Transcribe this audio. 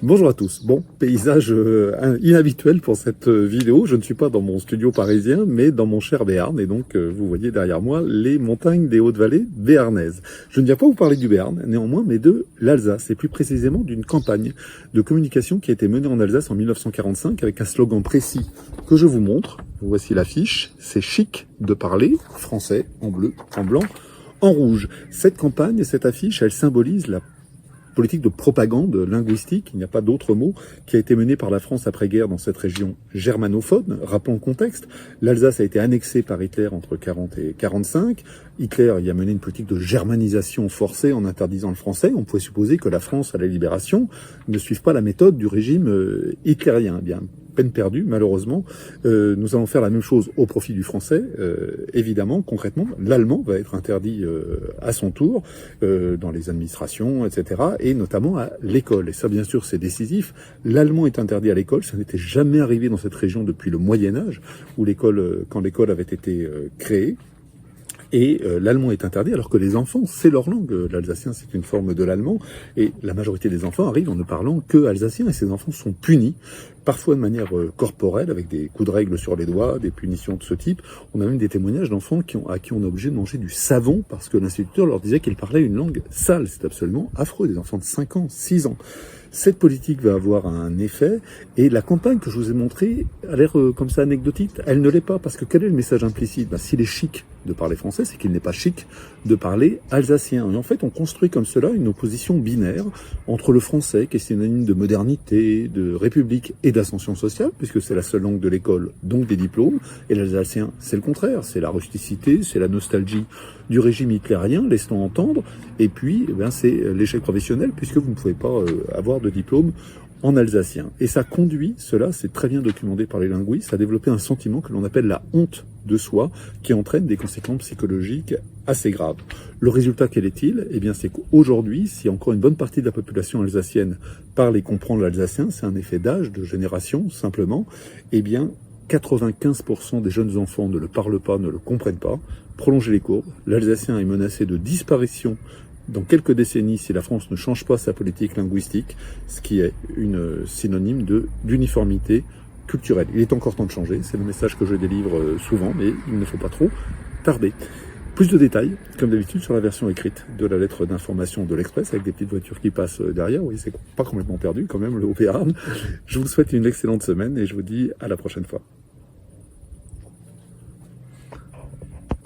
Bonjour à tous. Bon, paysage inhabituel pour cette vidéo. Je ne suis pas dans mon studio parisien, mais dans mon cher Béarn. Et donc, vous voyez derrière moi les montagnes des Hautes-Vallées béarnaises. Je ne viens pas vous parler du Béarn, néanmoins, mais de l'Alsace. Et plus précisément d'une campagne de communication qui a été menée en Alsace en 1945 avec un slogan précis que je vous montre. Voici l'affiche. C'est chic de parler français en bleu, en blanc, en rouge. Cette campagne, cette affiche, elle symbolise la politique de propagande linguistique, il n'y a pas d'autre mot, qui a été menée par la France après-guerre dans cette région germanophone. Rappelons le contexte, l'Alsace a été annexée par Hitler entre 40 et 45. Hitler y a mené une politique de germanisation forcée en interdisant le français. On pouvait supposer que la France, à la libération, ne suive pas la méthode du régime hitlérien. Eh bien, peine perdue, malheureusement. Nous allons faire la même chose au profit du français, évidemment, concrètement. L'allemand va être interdit à son tour dans les administrations, etc., et notamment à l'école. Et ça, bien sûr, c'est décisif. L'allemand est interdit à l'école. Ça n'était jamais arrivé dans cette région depuis le Moyen-Âge, où l'école, quand l'école avait été créée. Et l'allemand est interdit alors que les enfants, c'est leur langue. L'alsacien, c'est une forme de l'allemand. Et la majorité des enfants arrivent en ne parlant que alsacien. Et ces enfants sont punis, parfois de manière corporelle, avec des coups de règle sur les doigts, des punitions de ce type. On a même des témoignages d'enfants à qui on est obligé de manger du savon parce que l'instituteur leur disait qu'ils parlaient une langue sale. C'est absolument affreux. Des enfants de 5 ans, 6 ans. Cette politique va avoir un effet, et la campagne que je vous ai montrée a l'air comme ça anecdotique. Elle ne l'est pas, parce que quel est le message implicite? S'il est chic de parler français, c'est qu'il n'est pas chic de parler alsacien. Et en fait, on construit comme cela une opposition binaire entre le français, qui est synonyme de modernité, de république et d'ascension sociale, puisque c'est la seule langue de l'école, donc des diplômes, et l'alsacien, c'est le contraire, c'est la rusticité, c'est la nostalgie du régime hitlérien, laisse-t-on entendre, et puis c'est l'échec professionnel, puisque vous ne pouvez pas avoir de diplôme en alsacien. Et ça conduit, cela c'est très bien documenté par les linguistes, à développer un sentiment que l'on appelle la honte de soi, qui entraîne des conséquences psychologiques assez graves. Le résultat, quel est-il? Eh bien, c'est qu'aujourd'hui, si encore une bonne partie de la population alsacienne parle et comprend l'alsacien, c'est un effet d'âge, de génération, simplement, eh bien, 95% des jeunes enfants ne le parlent pas, ne le comprennent pas. Prolongez les courbes, l'alsacien est menacé de disparition dans quelques décennies si la France ne change pas sa politique linguistique, ce qui est une synonyme d'uniformité culturelle. Il est encore temps de changer, c'est le message que je délivre souvent, mais il ne faut pas trop tarder. Plus de détails, comme d'habitude, sur la version écrite de la lettre d'information de l'Express, avec des petites voitures qui passent derrière. Oui, c'est pas complètement perdu quand même, le Béarn. Je vous souhaite une excellente semaine et je vous dis à la prochaine fois.